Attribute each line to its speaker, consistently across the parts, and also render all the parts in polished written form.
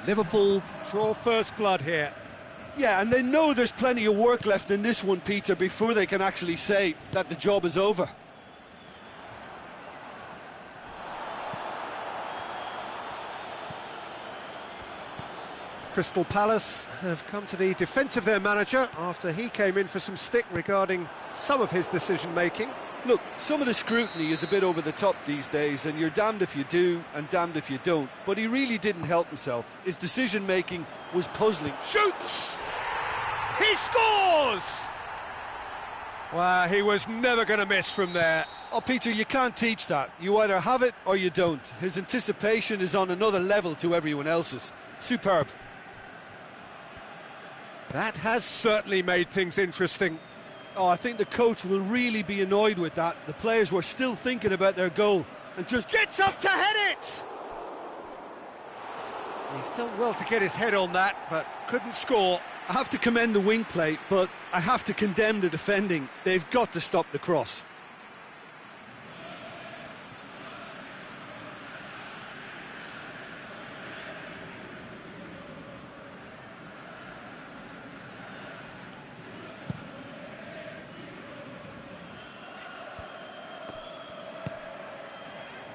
Speaker 1: Liverpool draw first blood here.
Speaker 2: Yeah, and they know there's plenty of work left in this one, Peter, before they can actually say that the job is over.
Speaker 1: Crystal Palace have come to the defence of their manager after he came in for some stick regarding some of his decision-making.
Speaker 2: Look, some of the scrutiny is a bit over the top these days, and you're damned if you do and damned if you don't. But he really didn't help himself. His decision-making was puzzling.
Speaker 1: Shoots! He scores! Wow, he was never going to miss from there.
Speaker 2: Oh, Peter, you can't teach that. You either have it or you don't. His anticipation is on another level to everyone else's. Superb.
Speaker 1: That has certainly made things interesting.
Speaker 2: Oh, I think the coach will really be annoyed with that. The players were still thinking about their goal and just
Speaker 1: gets up to head it! He's done well to get his head on that, but couldn't score.
Speaker 2: I have to commend the wing play, but I have to condemn the defending. They've got to stop the cross.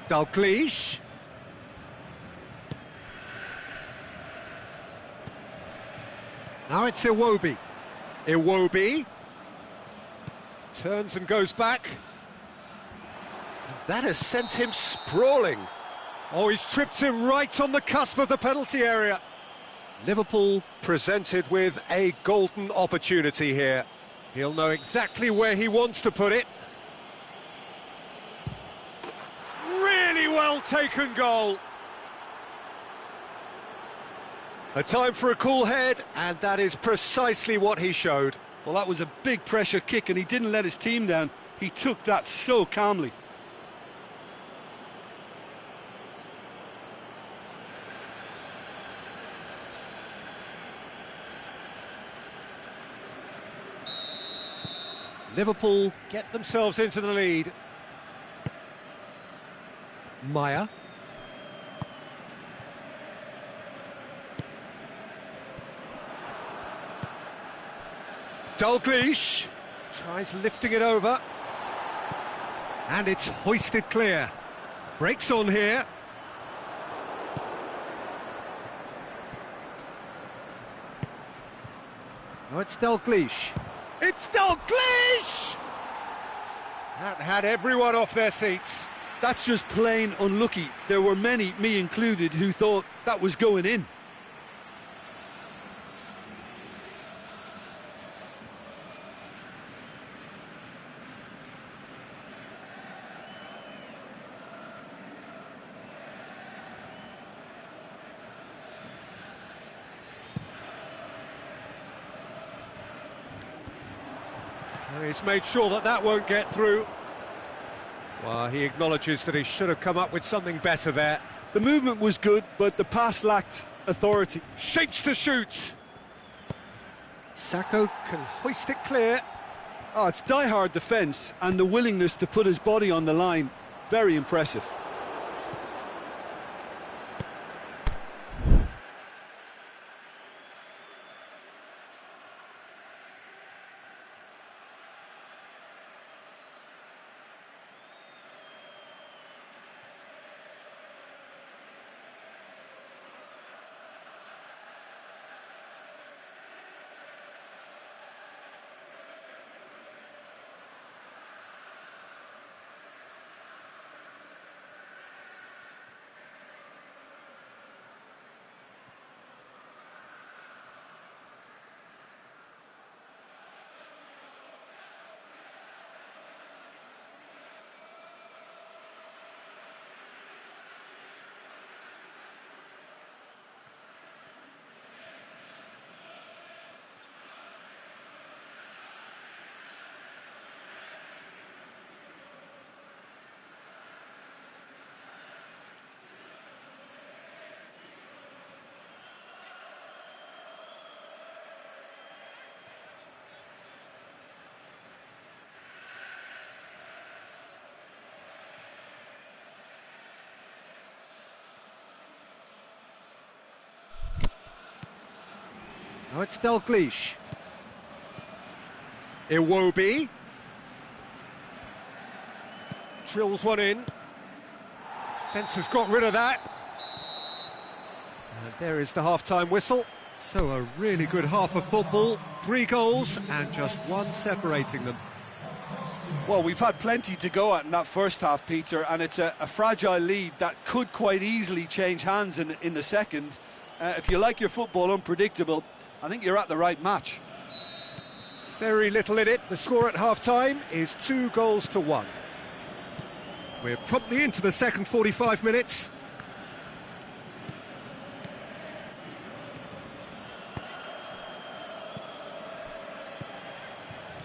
Speaker 1: Dalglish. Now it's Iwobi. Iwobi turns and goes back. And that has sent him sprawling. Oh, he's tripped him right on the cusp of the penalty area. Liverpool presented with a golden opportunity here. He'll know exactly where he wants to put it. Really well taken goal. A time for a cool head, and that is precisely what he showed.
Speaker 2: Well, that was a big pressure kick, and he didn't let his team down. He took that so calmly.
Speaker 1: Liverpool get themselves into the lead. Maya. Dalglish tries lifting it over. And it's hoisted clear. Breaks on here. Oh, it's Dalglish. It's Dalglish! That had everyone off their seats.
Speaker 2: That's just plain unlucky. There were many, me included, who thought that was going in.
Speaker 1: He's made sure that that won't get through. Well, he acknowledges that he should have come up with something better there.
Speaker 2: The movement was good, but the pass lacked authority.
Speaker 1: Shapes to shoot. Sacco can hoist it clear.
Speaker 2: Oh, it's die-hard defence and the willingness to put his body on the line. Very impressive.
Speaker 1: Now it's Dalglish. Iwobi. Drills one in. Defence has got rid of that. And there is the half-time whistle. So a really good half of football. 3 goals and just one separating them.
Speaker 2: Well, we've had plenty to go at in that first half, Peter, and it's a fragile lead that could quite easily change hands in the second. If you like your football unpredictable, I think you're at the right match.
Speaker 1: Very little in it. The score at half-time is 2-1. We're promptly into the second 45 minutes.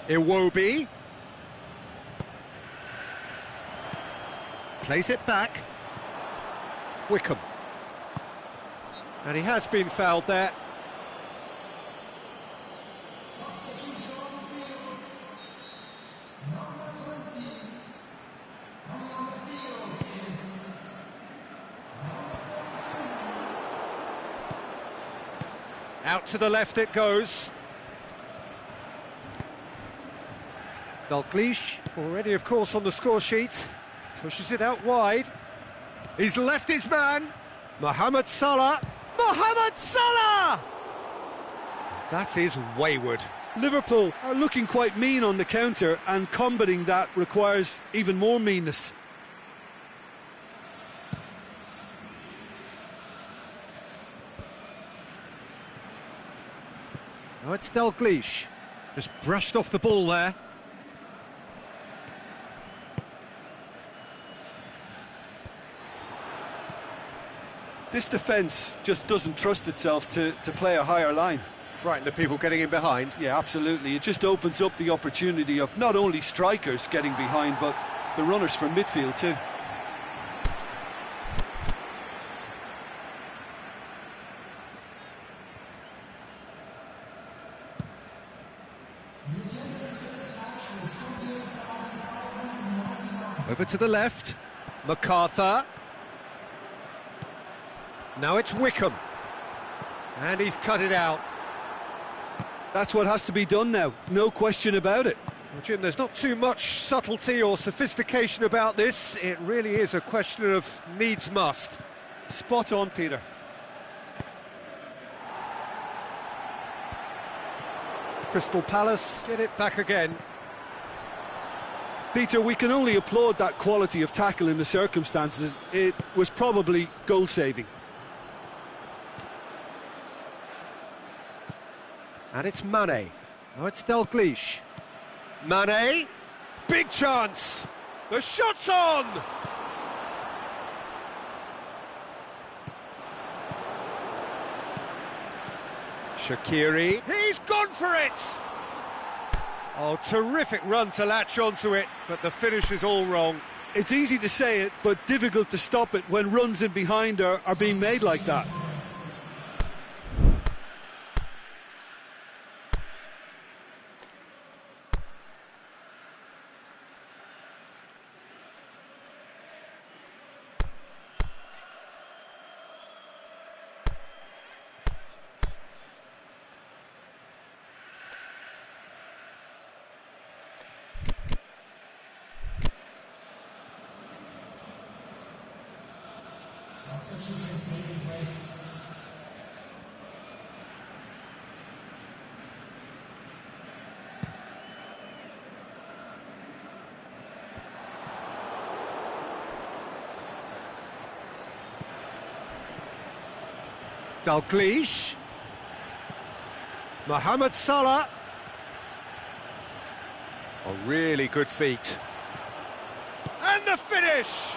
Speaker 1: Iwobi. Plays it back. Wickham. And he has been fouled there. Out to the left it goes. Dalglish, already of course on the score sheet, pushes it out wide. He's left his man. Mohamed Salah. Mohamed Salah! That is wayward.
Speaker 2: Liverpool are looking quite mean on the counter, and combating that requires even more meanness.
Speaker 1: Now it's Dalglish. Just brushed off the ball there.
Speaker 2: This defence just doesn't trust itself to play a higher line.
Speaker 1: Frightened of people getting in behind.
Speaker 2: Yeah, absolutely. It just opens up the opportunity of not only strikers getting behind, but the runners from midfield too.
Speaker 1: Over to the left. MacArthur. Now it's Wickham. And he's cut it out.
Speaker 2: That's what has to be done now, no question about it.
Speaker 1: Well, Jim, there's not too much subtlety or sophistication about this. It really is a question of needs must.
Speaker 2: Spot on, Peter.
Speaker 1: Crystal Palace get it back again.
Speaker 2: Peter, we can only applaud that quality of tackle in the circumstances. It was probably goal-saving.
Speaker 1: And it's Mane. Now it's Dalglish. Mane. Big chance. The shot's on. Shaqiri. He's gone for it. Oh, terrific run to latch onto it, but the finish is all wrong.
Speaker 2: It's easy to say it, but difficult to stop it when runs in behind are being made like that.
Speaker 3: Substitutions taking place.
Speaker 1: Dalglish. Mohamed Salah. A really good feat. And the finish!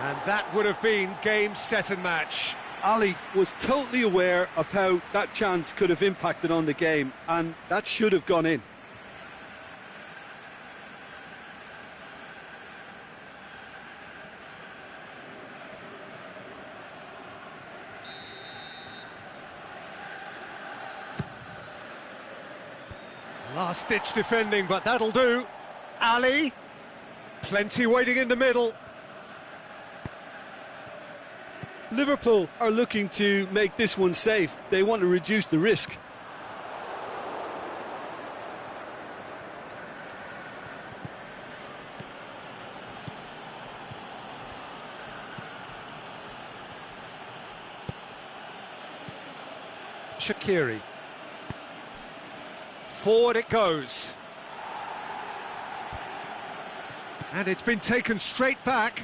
Speaker 1: And that would have been game, set and match.
Speaker 2: Ali was totally aware of how that chance could have impacted on the game, and that should have gone in.
Speaker 1: Last-ditch defending, but that'll do. Ali, plenty waiting in the middle.
Speaker 2: Liverpool are looking to make this one safe. They want to reduce the risk.
Speaker 1: Shaqiri. Forward it goes. And it's been taken straight back.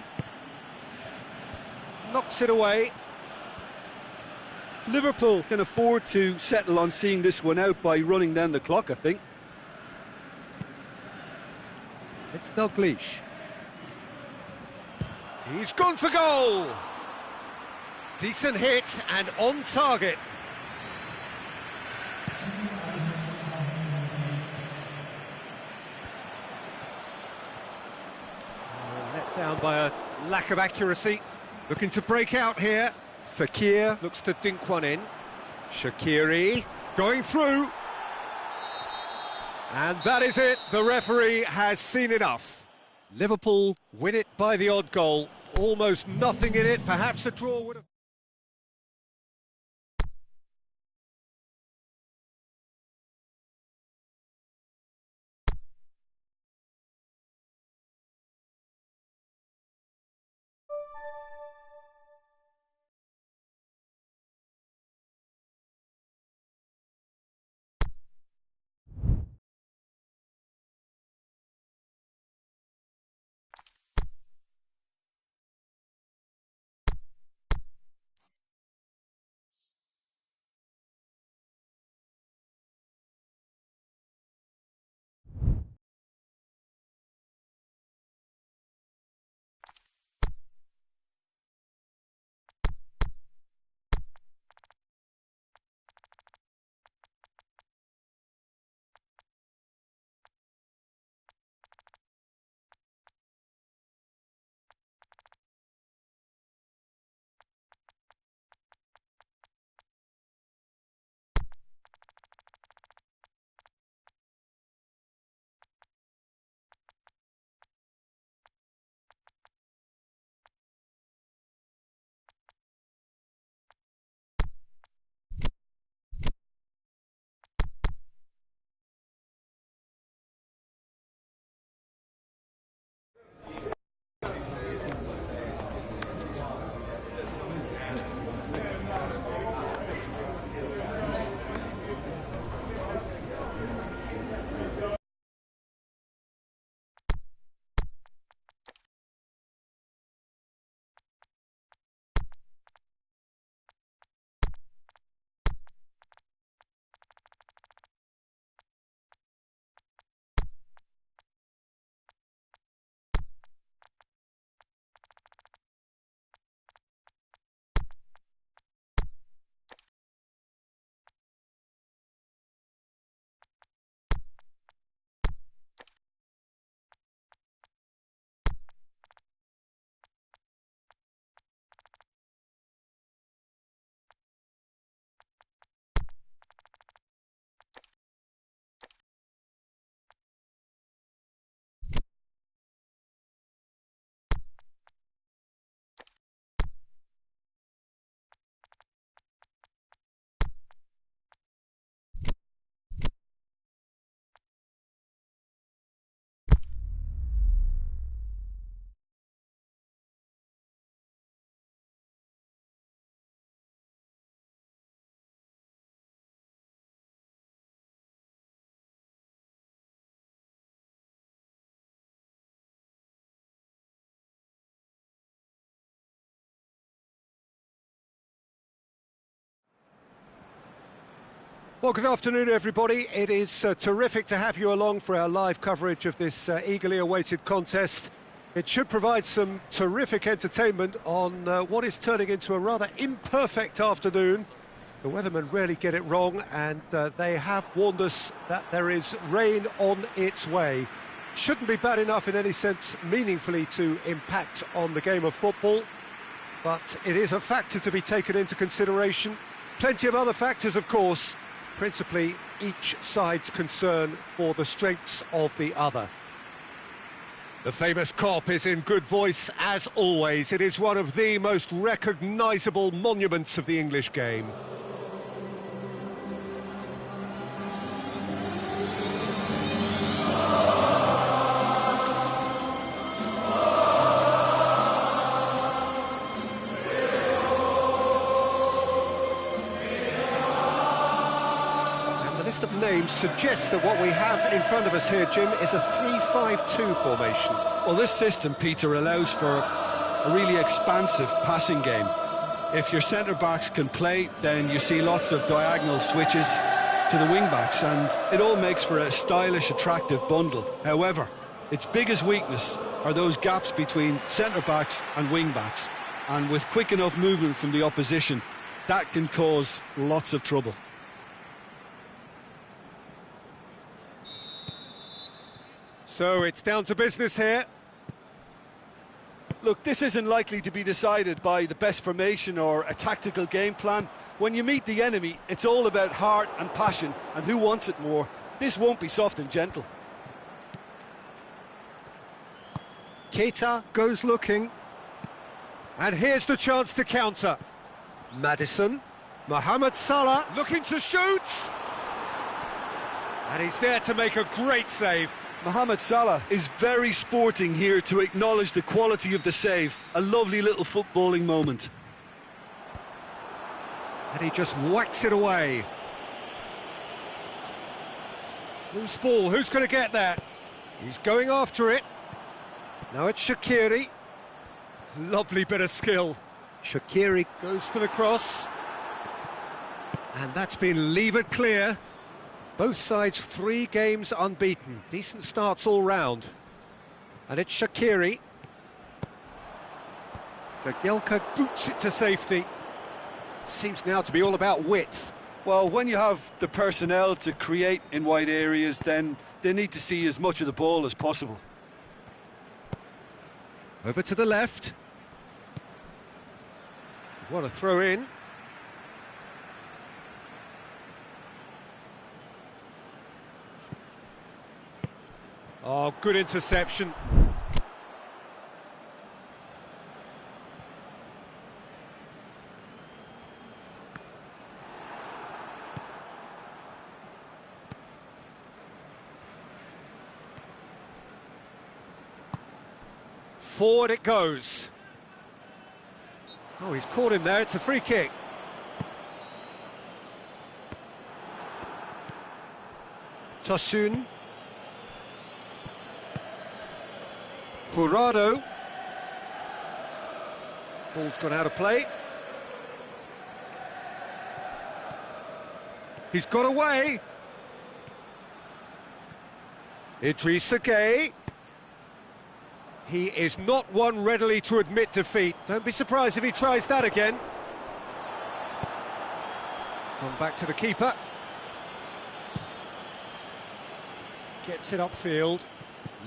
Speaker 1: Knocks it away.
Speaker 2: Liverpool can afford to settle on seeing this one out by running down the clock, I think.
Speaker 1: It's Dalglish. He's gone for goal. Decent hit and on target. Let down by a lack of accuracy. Looking to break out here. Fekir looks to dink one in. Shaqiri going through. And that is it. The referee has seen enough. Liverpool win it by the odd goal. Almost nothing in it. Perhaps a draw would have... Well, good afternoon, everybody. It is terrific to have you along for our live coverage of this eagerly awaited contest. It should provide some terrific entertainment on what is turning into a rather imperfect afternoon. The weathermen rarely get it wrong, and they have warned us that there is rain on its way. Shouldn't be bad enough in any sense meaningfully to impact on the game of football, but it is a factor to be taken into consideration. Plenty of other factors, of course, principally each side's concern for the strengths of the other. The famous cop is in good voice as always. It is one of the most recognisable monuments of the English game. Of names suggests that what we have in front of us here, Jim, is a 3-5-2 formation.
Speaker 2: Well, this system, Peter, allows for a really expansive passing game. If your centre-backs can play, then you see lots of diagonal switches to the wing-backs, and it all makes for a stylish, attractive bundle. However, its biggest weakness are those gaps between centre-backs and wing-backs, and with quick enough movement from the opposition, that can cause lots of trouble.
Speaker 1: So it's down to business here.
Speaker 2: Look, this isn't likely to be decided by the best formation or a tactical game plan. When you meet the enemy, it's all about heart and passion and who wants it more. This won't be soft and gentle.
Speaker 1: Keita goes looking. And here's the chance to counter. Maddison. Mohamed Salah looking to shoot. And he's there to make a great save.
Speaker 2: Mohamed Salah is very sporting here to acknowledge the quality of the save. A lovely little footballing moment.
Speaker 1: And he just whacks it away. Loose ball, who's going to get that? He's going after it. Now it's Shaqiri. Lovely bit of skill. Shaqiri goes for the cross. And that's been levered clear. Both sides 3 games unbeaten. Decent starts all round. And it's Shaqiri. Jagielka boots it to safety. Seems now to be all about width.
Speaker 2: Well, when you have the personnel to create in wide areas, then they need to see as much of the ball as possible.
Speaker 1: Over to the left. What a throw in. Oh, good interception. Forward it goes. Oh, he's caught him there. It's a free kick. Tosun. Jurado. Ball's gone out of play. He's got away. Idrissa Gueye. He is not one readily to admit defeat. Don't be surprised if he tries that again. Gone back to the keeper. Gets it upfield.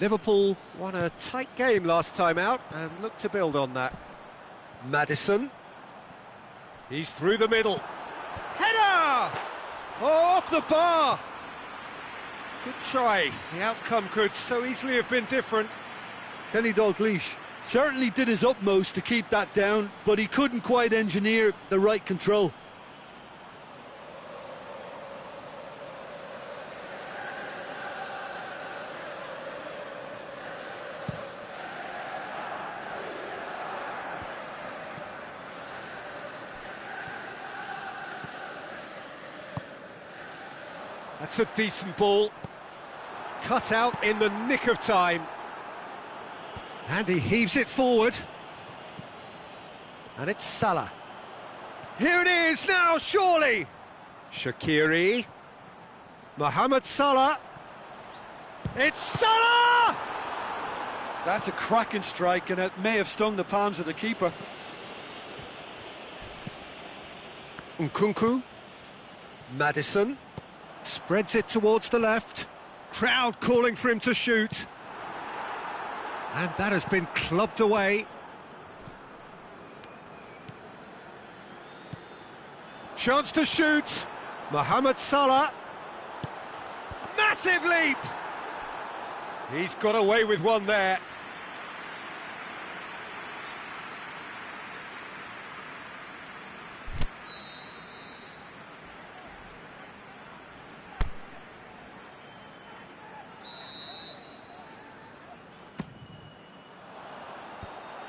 Speaker 1: Liverpool won a tight game last time out and look to build on that. Maddison. He's through the middle. Header! Oh, off the bar! Good try. The outcome could so easily have been different.
Speaker 2: Kenny Dalglish certainly did his utmost to keep that down, but he couldn't quite engineer the right control.
Speaker 1: That's a decent ball. Cut out in the nick of time. And he heaves it forward. And it's Salah. Here it is now, surely! Shaqiri. Mohamed Salah. It's Salah!
Speaker 2: That's a cracking strike, and it may have stung the palms of the keeper.
Speaker 1: Nkunku. Maddison. Spreads it towards the left. Crowd calling for him to shoot. And that has been clubbed away. Chance to shoot. Mohamed Salah. Massive leap! He's got away with one there.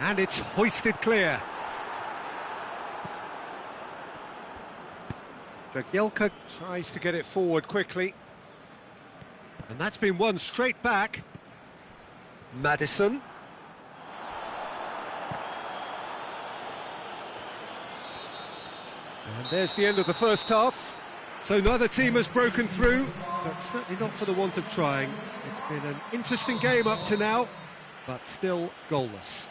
Speaker 1: And it's hoisted clear. Jagielka tries to get it forward quickly. And that's been won straight back. Maddison. And there's the end of the first half. So neither team has broken through, but certainly not for the want of trying. It's been an interesting game up to now, but still goalless.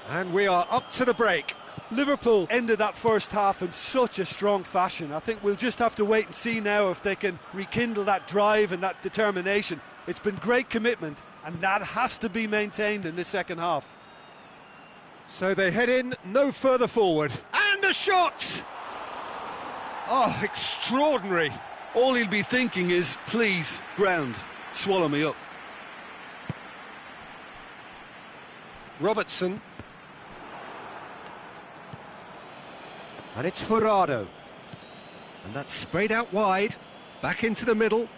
Speaker 1: And we are up to the break.
Speaker 2: Liverpool ended that first half in such a strong fashion. I think we'll just have to wait and see now if they can rekindle that drive and that determination. It's been great commitment, and that has to be maintained in this second half.
Speaker 1: So they head in no further forward. And a shot! Oh, extraordinary.
Speaker 2: All he'll be thinking is, please, ground, swallow me up.
Speaker 1: Robertson. And it's Jurado. And that's sprayed out wide, back into the middle.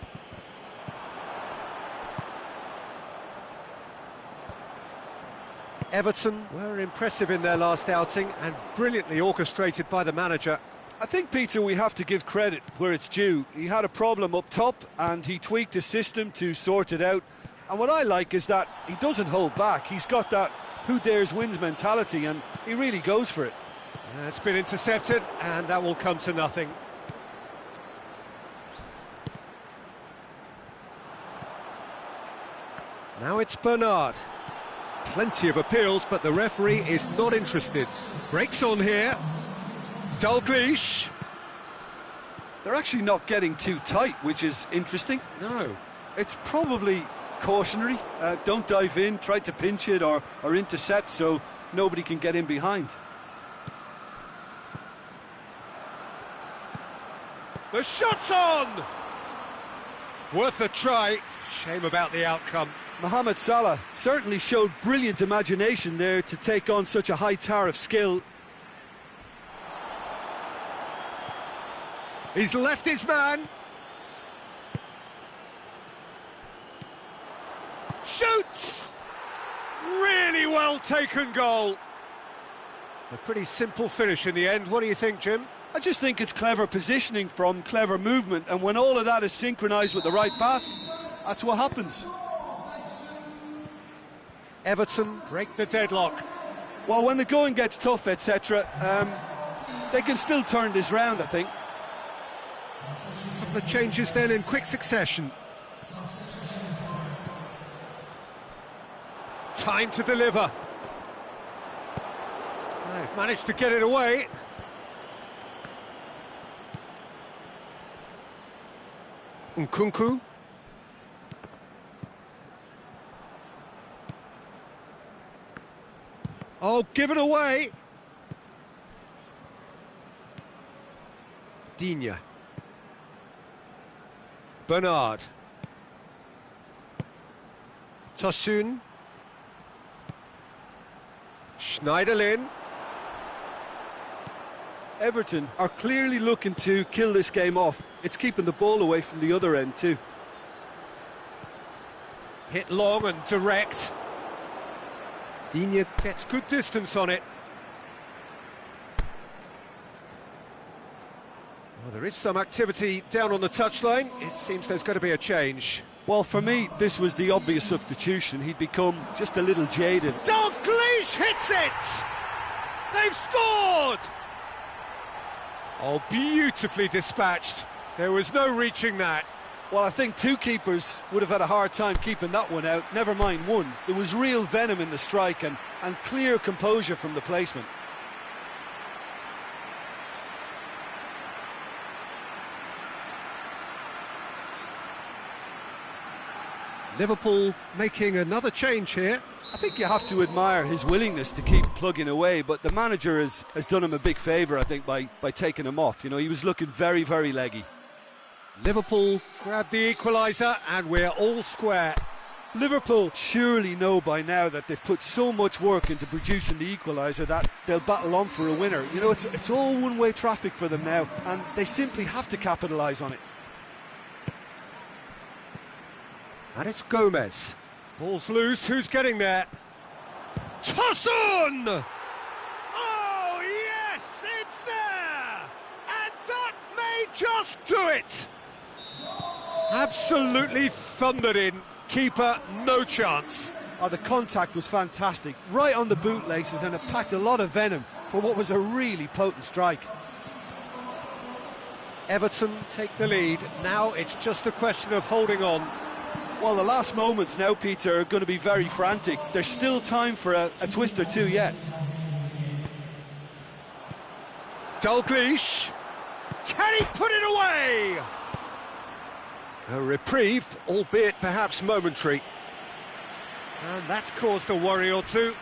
Speaker 1: Everton were impressive in their last outing and brilliantly orchestrated by the manager.
Speaker 2: I think, Peter, we have to give credit where it's due. He had a problem up top and he tweaked his system to sort it out. And what I like is that he doesn't hold back. He's got that who dares wins mentality, and he really goes for it.
Speaker 1: It's been intercepted, and that will come to nothing. Now it's Bernard. Plenty of appeals, but the referee is not interested. Breaks on here. Dalglish.
Speaker 2: They're actually not getting too tight, which is interesting.
Speaker 1: No.
Speaker 2: It's probably cautionary. Don't dive in, try to pinch it or intercept so nobody can get in behind.
Speaker 1: The shot's on! Worth a try. Shame about the outcome.
Speaker 2: Mohamed Salah certainly showed brilliant imagination there to take on such a high tower of skill.
Speaker 1: He's left his man. Shoots! Really well taken goal. A pretty simple finish in the end. What do you think, Jim?
Speaker 2: I just think it's clever positioning from clever movement, and when all of that is synchronised with the right pass, that's what happens.
Speaker 1: Everton break the deadlock.
Speaker 2: Well, when the going gets tough, etc., they can still turn this round, I think.
Speaker 1: A couple of changes then in quick succession. Time to deliver. They've managed to get it away. Nkunku. Oh, give it away. Digne. Bernard. Tosun. Schneiderlin.
Speaker 2: Everton are clearly looking to kill this game off. It's keeping the ball away from the other end too.
Speaker 1: Hit long and direct. Digne gets good distance on it. Well, there is some activity down on the touchline. It seems there's going to be a change.
Speaker 2: Well, for me, this was the obvious substitution. He'd become just a little jaded.
Speaker 1: Dalglish hits it! They've scored! Oh, beautifully dispatched. There was no reaching that.
Speaker 2: Well, I think two keepers would have had a hard time keeping that one out, never mind one. There was real venom in the strike and clear composure from the placement.
Speaker 1: Liverpool making another change here.
Speaker 2: I think you have to admire his willingness to keep plugging away, but the manager has done him a big favour, I think, by taking him off. You know, he was looking very, very leggy.
Speaker 1: Liverpool grab the equaliser and we're all square.
Speaker 2: Liverpool surely know by now that they've put so much work into producing the equaliser that they'll battle on for a winner. You know, it's all one-way traffic for them now, and they simply have to capitalise on it.
Speaker 1: And it's Gomez. Ball's loose, who's getting there? Tosun! Oh, yes, it's there! And that may just do it! Absolutely thundered in. Keeper, no chance.
Speaker 2: Oh, the contact was fantastic, right on the bootlaces, and it packed a lot of venom for what was a really potent strike.
Speaker 1: Everton take the lead. Now it's just a question of holding on.
Speaker 2: Well, the last moments now, Peter, are going to be very frantic. There's still time for a twist or two yet.
Speaker 1: Dalglish. Can he put it away? A reprieve, albeit perhaps momentary. And that's caused a worry or two.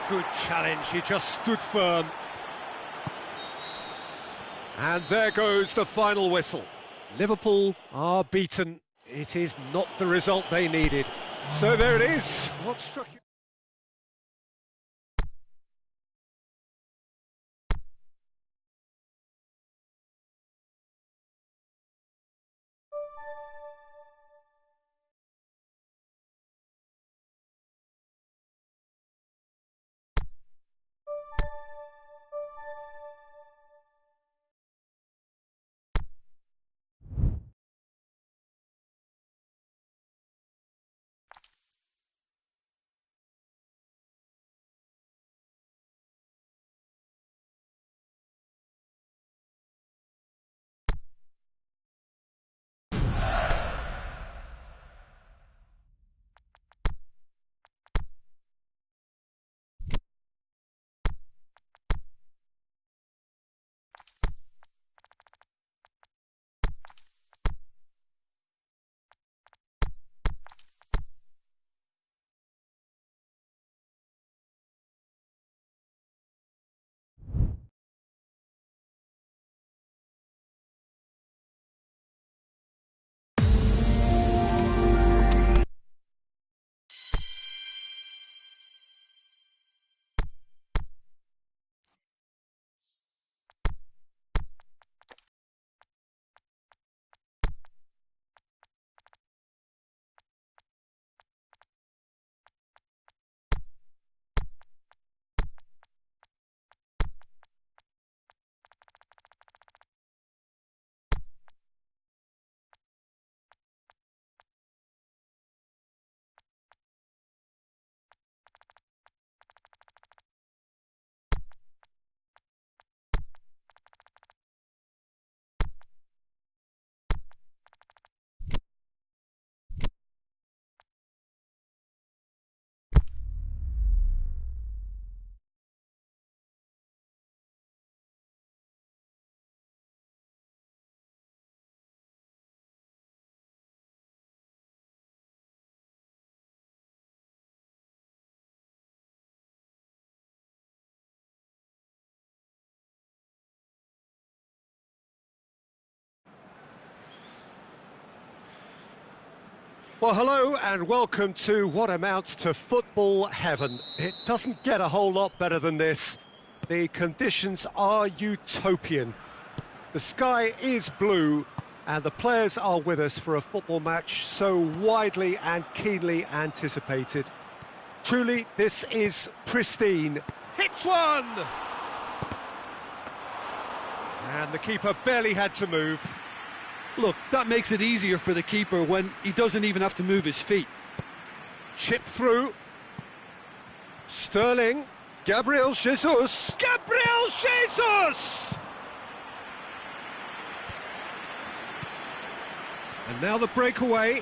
Speaker 1: Good challenge, he just stood firm. And there goes the final whistle. Liverpool are beaten. It is not the result they needed. So there it is. What struck you? Well, hello and welcome to what amounts to football heaven. It doesn't get a whole lot better than this. The conditions are utopian. The sky is blue and the players are with us for a football match so widely and keenly anticipated. Truly, this is pristine. Hits one! And the keeper barely had to move.
Speaker 2: Look, that makes it easier for the keeper when he doesn't even have to move his feet.
Speaker 1: Chip through. Sterling. Gabriel Jesus. Gabriel Jesus! And now the breakaway.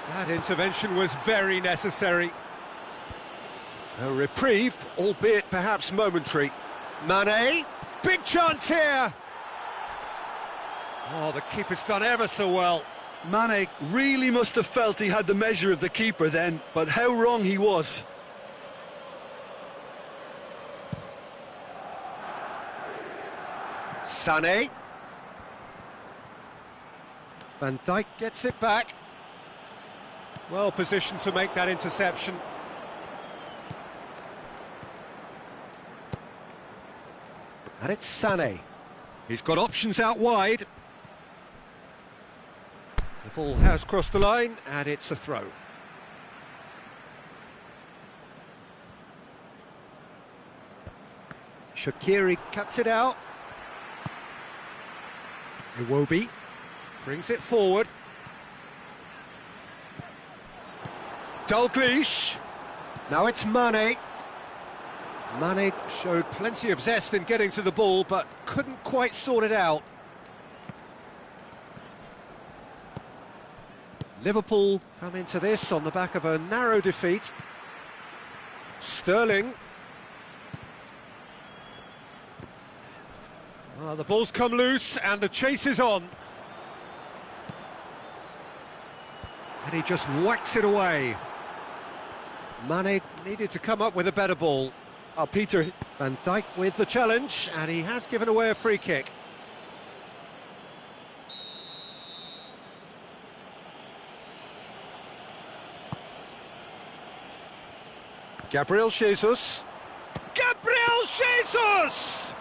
Speaker 1: That intervention was very necessary. A reprieve, albeit perhaps momentary. Mane. Big chance here! Oh, the keeper's done ever so well.
Speaker 2: Mane really must have felt he had the measure of the keeper then, but how wrong he was.
Speaker 1: Sané. Van Dijk gets it back. Well positioned to make that interception. And it's Sané. He's got options out wide. The ball has crossed the line, and it's a throw. Shaqiri cuts it out. Iwobi brings it forward. Dalglish. Now it's Mane. Mane showed plenty of zest in getting to the ball, but couldn't quite sort it out. Liverpool come into this on the back of a narrow defeat. Sterling. Well, the ball's come loose and the chase is on. And he just whacks it away. Mane needed to come up with a better ball.
Speaker 2: Peter.
Speaker 1: Van Dijk with the challenge, and he has given away a free kick. Gabriel Jesus. Gabriel Jesus!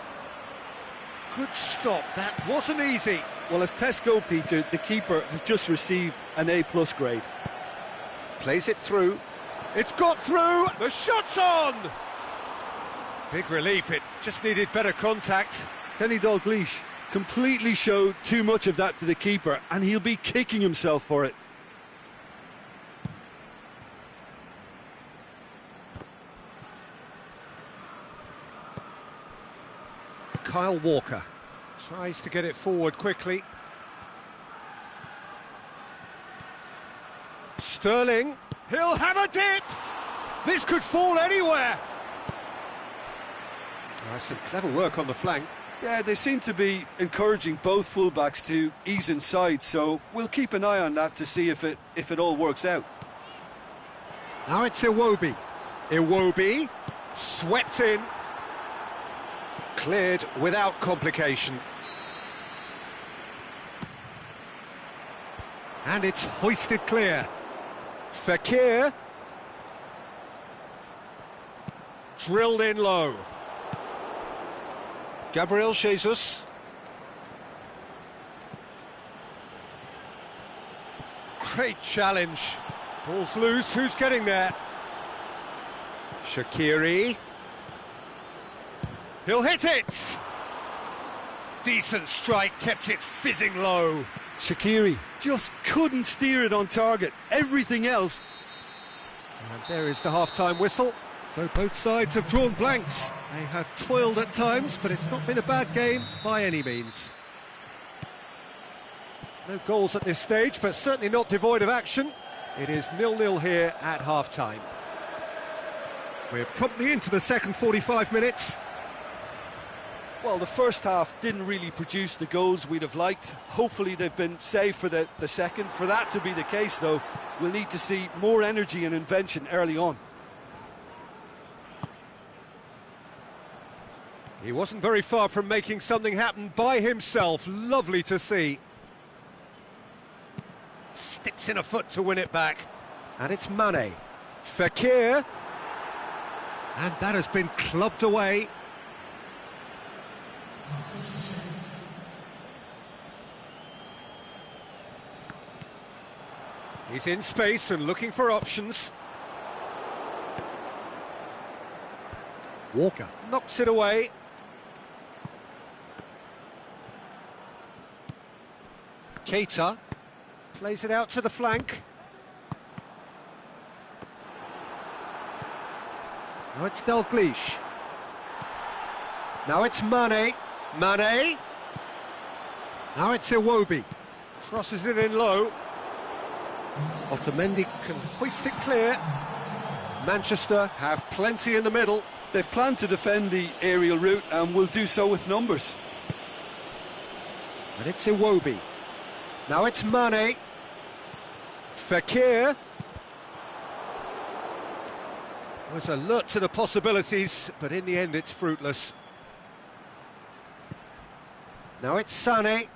Speaker 1: Good stop, that wasn't easy.
Speaker 2: Well, as tests go, Peter, the keeper has just received an A+ grade.
Speaker 1: Plays it through. It's got through! The shot's on! Big relief, it just needed better contact.
Speaker 2: Kenny Dalglish completely showed too much of that to the keeper, and he'll be kicking himself for it.
Speaker 1: Kyle Walker tries to get it forward quickly. Sterling, he'll have a dip! This could fall anywhere! Some clever work on the flank.
Speaker 2: Yeah, they seem to be encouraging both fullbacks to ease inside, so we'll keep an eye on that to see if it all works out.
Speaker 1: Now it's Iwobi. Iwobi, swept in. Cleared without complication. And it's hoisted clear. Fekir. Drilled in low. Gabriel Jesus. Great challenge. Ball's loose, who's getting there? Shaqiri. He'll hit it! Decent strike, kept it fizzing low.
Speaker 2: Shaqiri just couldn't steer it on target. Everything else.
Speaker 1: And there is the half-time whistle. So both sides have drawn blanks. They have toiled at times, but it's not been a bad game by any means. No goals at this stage, but certainly not devoid of action. It is 0-0 here at half-time. We're promptly into the second 45 minutes.
Speaker 2: Well, the first half didn't really produce the goals we'd have liked. Hopefully they've been saved for the second. For that to be the case, though, we'll need to see more energy and invention early on.
Speaker 1: He wasn't very far from making something happen by himself. Lovely to see. Sticks in a foot to win it back. And it's Mane. Fekir. And that has been clubbed away. He's in space and looking for options. Walker knocks it away. Keita plays it out to the flank. Now it's Dalglish. Now it's Mane. Mane. Now it's Iwobi. Crosses it in low. Otamendi can hoist it clear. Manchester have plenty in the middle.
Speaker 2: They've planned to defend the aerial route and will do so with numbers.
Speaker 1: And it's Iwobi. Now it's Mane. Fekir. Was alert to the possibilities, but in the end it's fruitless. Now it's Sané.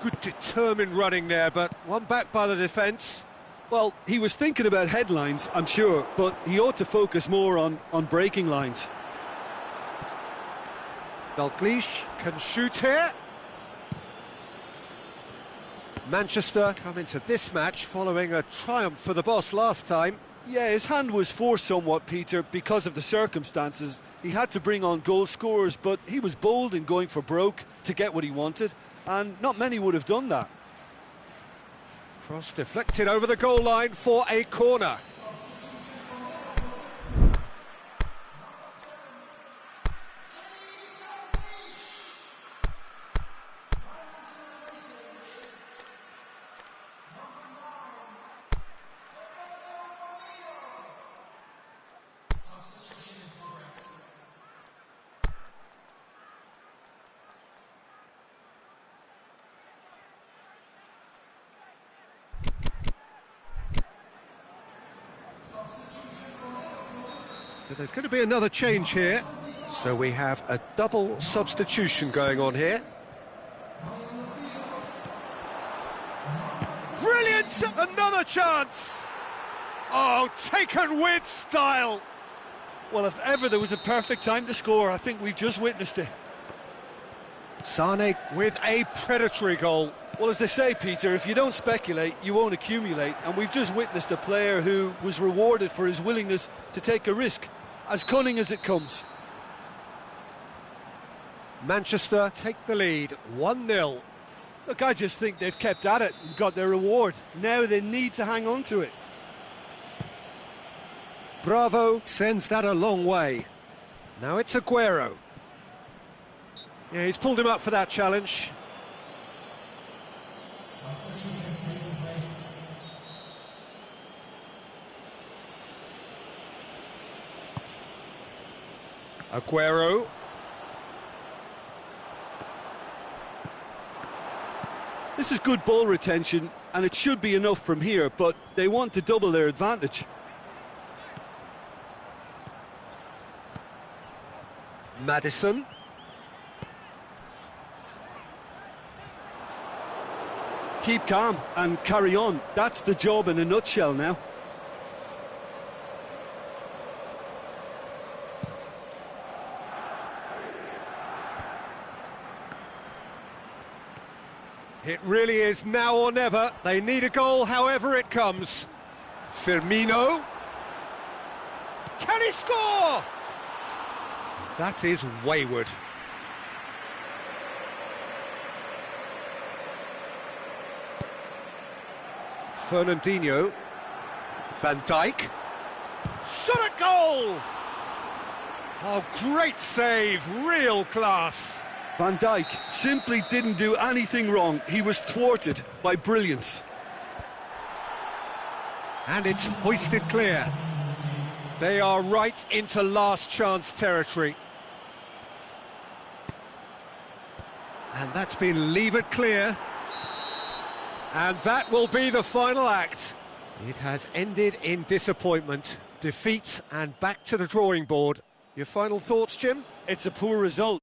Speaker 1: Good determined running there, but one back by the defence.
Speaker 2: Well, he was thinking about headlines, I'm sure, but he ought to focus more on breaking lines.
Speaker 1: Dalglish can shoot here. Manchester come into this match following a triumph for the boss last time.
Speaker 2: Yeah, his hand was forced somewhat, Peter, because of the circumstances. He had to bring on goal scorers, but he was bold in going for broke to get what he wanted, and not many would have done that.
Speaker 1: Cross deflected over the goal line for a corner. So there's going to be another change here. So we have a double substitution going on here. Brilliant! Another chance! Oh, taken with style!
Speaker 2: Well, if ever there was a perfect time to score, I think we've just witnessed it.
Speaker 1: Sane with a predatory goal.
Speaker 2: Well, as they say, Peter, if you don't speculate, you won't accumulate. And we've just witnessed a player who was rewarded for his willingness to take a risk, as cunning as it comes.
Speaker 1: Manchester take the lead, 1-0.
Speaker 2: Look, I just think they've kept at it and got their reward. Now they need to hang on to it.
Speaker 1: Bravo sends that a long way. Now it's Aguero. Yeah, he's pulled him up for that challenge.
Speaker 3: Substitutions taking place.
Speaker 1: Aguero.
Speaker 2: This is good ball retention, and it should be enough from here, but they want to double their advantage.
Speaker 1: Maddison.
Speaker 2: Keep calm and carry on. That's the job in a nutshell now.
Speaker 1: It really is now or never. They need a goal however it comes. Firmino. Can he score? That is wayward. Fernandinho. Van Dijk. Shot a goal! Oh, great save, real class.
Speaker 2: Van Dijk simply didn't do anything wrong. He was thwarted by brilliance.
Speaker 1: And it's hoisted clear. They are right into last chance territory. And that's been levered clear. And that will be the final act. It has ended in disappointment, defeat, and back to the drawing board. Your final thoughts, Jim?
Speaker 2: It's a poor result.